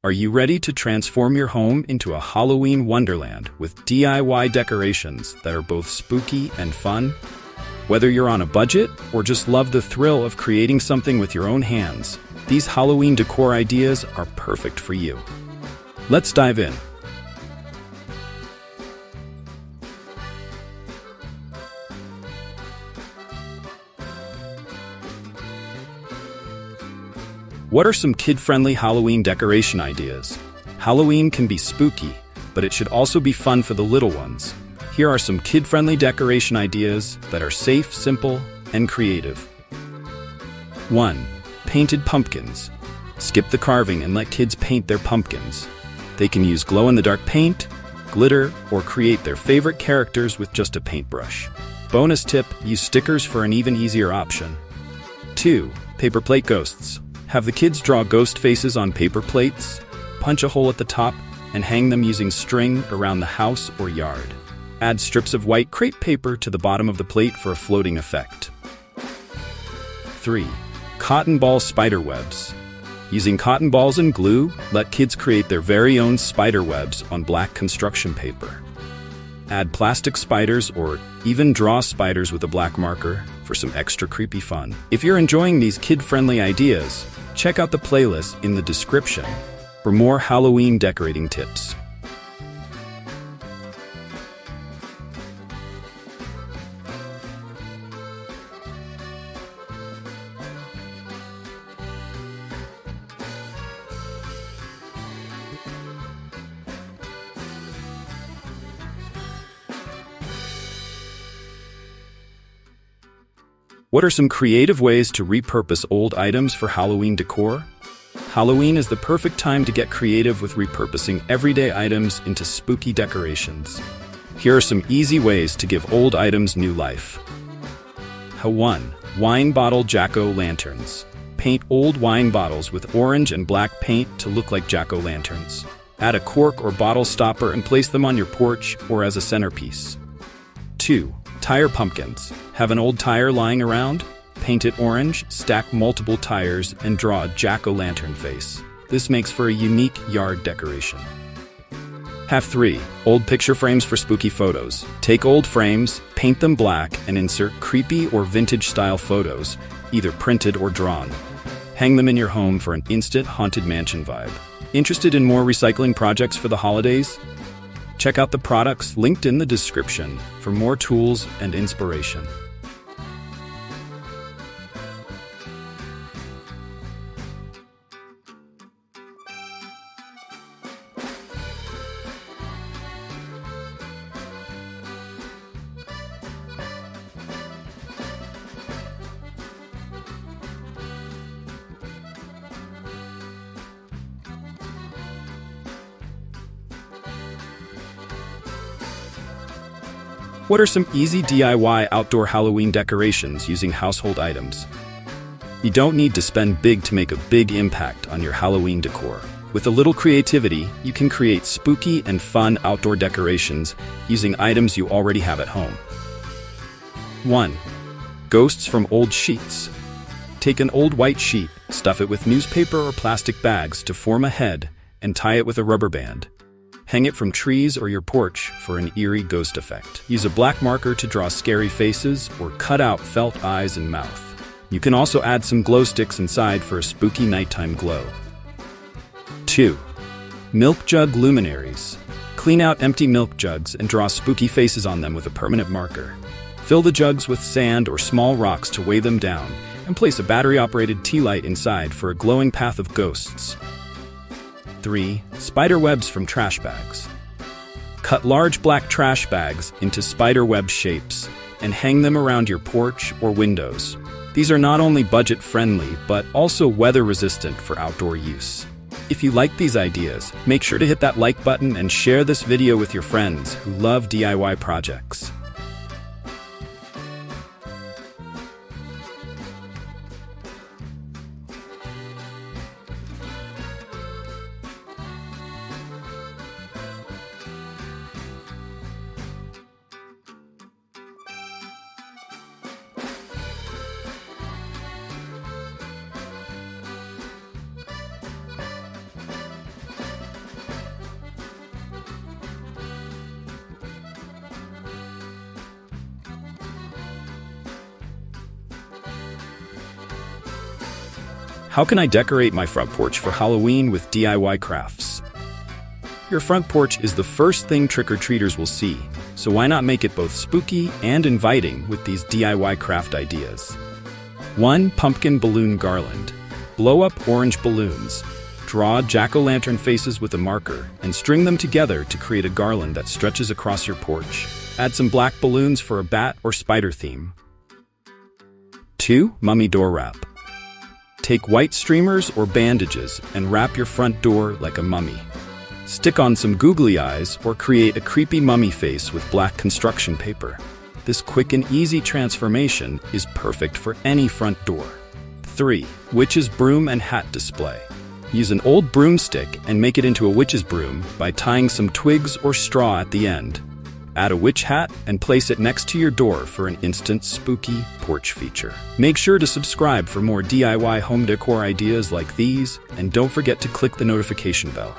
Are you ready to transform your home into a Halloween wonderland with DIY decorations that are both spooky and fun? Whether you're on a budget or just love the thrill of creating something with your own hands, these Halloween decor ideas are perfect for you. Let's dive in. What are some kid-friendly Halloween decoration ideas? Halloween can be spooky, but it should also be fun for the little ones. Here are some kid-friendly decoration ideas that are safe, simple, and creative. 1. Painted pumpkins. Skip the carving and let kids paint their pumpkins. They can use glow-in-the-dark paint, glitter, or create their favorite characters with just a paintbrush. Bonus tip, use stickers for an even easier option. 2. Paper plate ghosts. Have the kids draw ghost faces on paper plates, punch a hole at the top, and hang them using string around the house or yard. Add strips of white crepe paper to the bottom of the plate for a floating effect. 3. Cotton ball spider webs. Using cotton balls and glue, let kids create their very own spider webs on black construction paper. Add plastic spiders or even draw spiders with a black marker for some extra creepy fun. If you're enjoying these kid-friendly ideas, check out the playlist in the description for more Halloween decorating tips. What are some creative ways to repurpose old items for Halloween decor? Halloween is the perfect time to get creative with repurposing everyday items into spooky decorations. Here are some easy ways to give old items new life. 1. Wine bottle jack-o'-lanterns. Paint old wine bottles with orange and black paint to look like jack-o'-lanterns. Add a cork or bottle stopper and place them on your porch or as a centerpiece. 2. Tire pumpkins. Have an old tire lying around? Paint it orange, stack multiple tires, and draw a jack-o'-lantern face. This makes for a unique yard decoration. 3. Old picture frames for spooky photos. Take old frames, paint them black, and insert creepy or vintage-style photos, either printed or drawn. Hang them in your home for an instant haunted mansion vibe. Interested in more recycling projects for the holidays? Check out the products linked in the description for more tools and inspiration. What are some easy DIY outdoor Halloween decorations using household items? You don't need to spend big to make a big impact on your Halloween decor. With a little creativity, you can create spooky and fun outdoor decorations using items you already have at home. 1. Ghosts from old sheets. Take an old white sheet, stuff it with newspaper or plastic bags to form a head, and tie it with a rubber band. Hang it from trees or your porch for an eerie ghost effect. Use a black marker to draw scary faces or cut out felt eyes and mouth. You can also add some glow sticks inside for a spooky nighttime glow. 2. Milk jug luminaries. Clean out empty milk jugs and draw spooky faces on them with a permanent marker. Fill the jugs with sand or small rocks to weigh them down, and place a battery-operated tea light inside for a glowing path of ghosts. 3. Spider webs from trash bags. Cut large black trash bags into spider web shapes and hang them around your porch or windows. These are not only budget-friendly, but also weather-resistant for outdoor use. If you like these ideas, make sure to hit that like button and share this video with your friends who love DIY projects. How can I decorate my front porch for Halloween with DIY crafts? Your front porch is the first thing trick-or-treaters will see, so why not make it both spooky and inviting with these DIY craft ideas? 1. Pumpkin balloon garland. Blow up orange balloons. Draw jack-o'-lantern faces with a marker and string them together to create a garland that stretches across your porch. Add some black balloons for a bat or spider theme. 2. Mummy door wrap. Take white streamers or bandages and wrap your front door like a mummy. Stick on some googly eyes or create a creepy mummy face with black construction paper. This quick and easy transformation is perfect for any front door. 3. Witch's broom and hat display. Use an old broomstick and make it into a witch's broom by tying some twigs or straw at the end. Add a witch hat and place it next to your door for an instant spooky porch feature. Make sure to subscribe for more DIY home decor ideas like these, and don't forget to click the notification bell.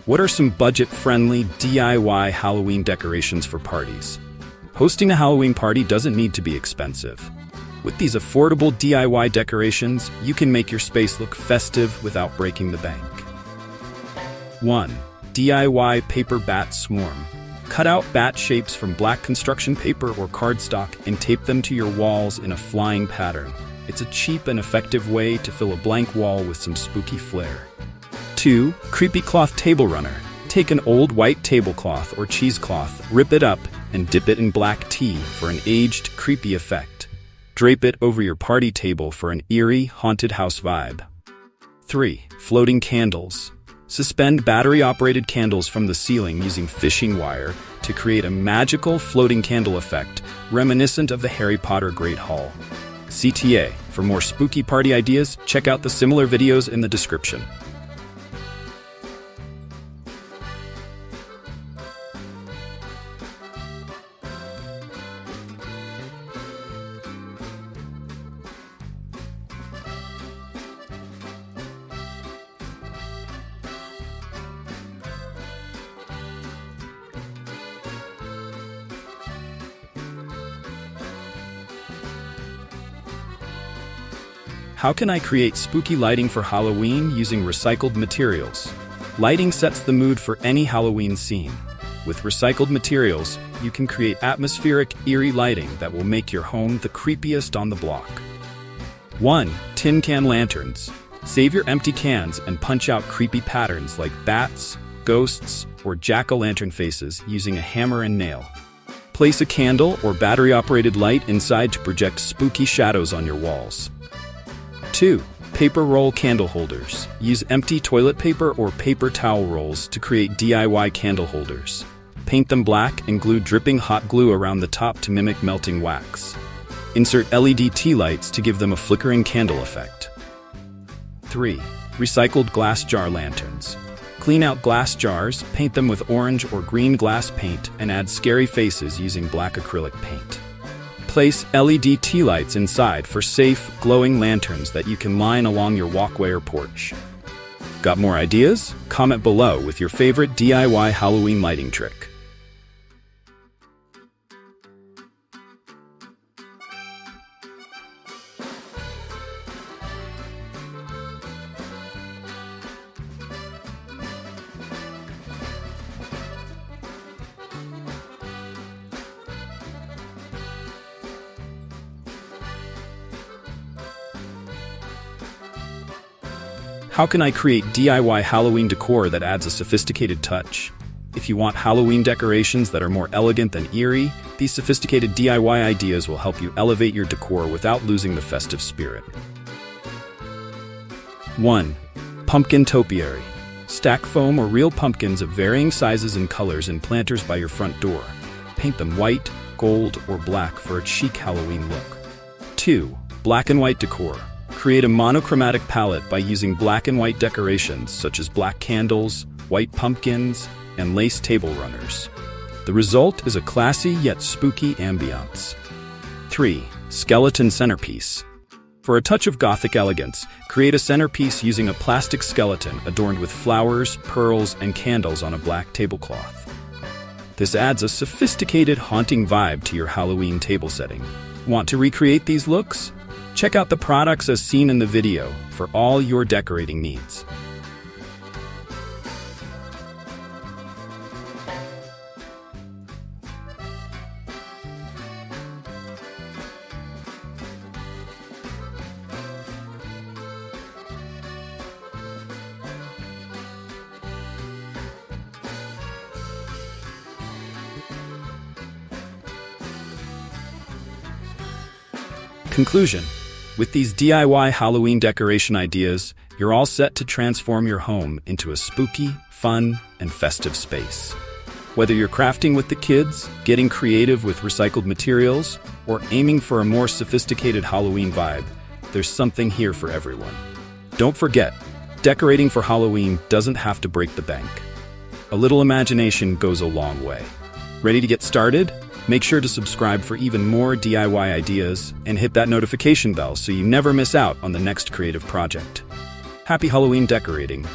What are some budget-friendly DIY Halloween decorations for parties? Hosting a Halloween party doesn't need to be expensive. With these affordable DIY decorations, you can make your space look festive without breaking the bank. 1. DIY paper bat swarm. Cut out bat shapes from black construction paper or cardstock and tape them to your walls in a flying pattern. It's a cheap and effective way to fill a blank wall with some spooky flair. 2. Creepy cloth table runner. Take an old white tablecloth or cheesecloth, rip it up, and dip it in black tea for an aged, creepy effect. Drape it over your party table for an eerie, haunted house vibe. 3. Floating candles. Suspend battery-operated candles from the ceiling using fishing wire to create a magical floating candle effect, reminiscent of the Harry Potter Great Hall. CTA. For more spooky party ideas, check out the similar videos in the description. How can I create spooky lighting for Halloween using recycled materials? Lighting sets the mood for any Halloween scene. With recycled materials, you can create atmospheric, eerie lighting that will make your home the creepiest on the block. 1. Tin can lanterns. Save your empty cans and punch out creepy patterns like bats, ghosts, or jack-o'-lantern faces using a hammer and nail. Place a candle or battery-operated light inside to project spooky shadows on your walls. 2. Paper roll candle holders. Use empty toilet paper or paper towel rolls to create DIY candle holders. Paint them black and glue dripping hot glue around the top to mimic melting wax. Insert LED tea lights to give them a flickering candle effect. 3. Recycled glass jar lanterns. Clean out glass jars, paint them with orange or green glass paint, and add scary faces using black acrylic paint. Place LED tea lights inside for safe, glowing lanterns that you can line along your walkway or porch. Got more ideas? Comment below with your favorite DIY Halloween lighting trick. How can I create DIY Halloween decor that adds a sophisticated touch? If you want Halloween decorations that are more elegant than eerie, these sophisticated DIY ideas will help you elevate your decor without losing the festive spirit. 1. Pumpkin topiary. Stack foam or real pumpkins of varying sizes and colors in planters by your front door. Paint them white, gold or black for a chic Halloween look. 2. Black and white decor. Create a monochromatic palette by using black and white decorations such as black candles, white pumpkins, and lace table runners. The result is a classy yet spooky ambiance. 3. Skeleton centerpiece. For a touch of Gothic elegance, create a centerpiece using a plastic skeleton adorned with flowers, pearls, and candles on a black tablecloth. This adds a sophisticated, haunting vibe to your Halloween table setting. Want to recreate these looks? Check out the products as seen in the video for all your decorating needs. Conclusion. With these DIY Halloween decoration ideas, you're all set to transform your home into a spooky, fun, and festive space. Whether you're crafting with the kids, getting creative with recycled materials, or aiming for a more sophisticated Halloween vibe, there's something here for everyone. Don't forget, decorating for Halloween doesn't have to break the bank. A little imagination goes a long way. Ready to get started? Make sure to subscribe for even more DIY ideas and hit that notification bell so you never miss out on the next creative project. Happy Halloween decorating!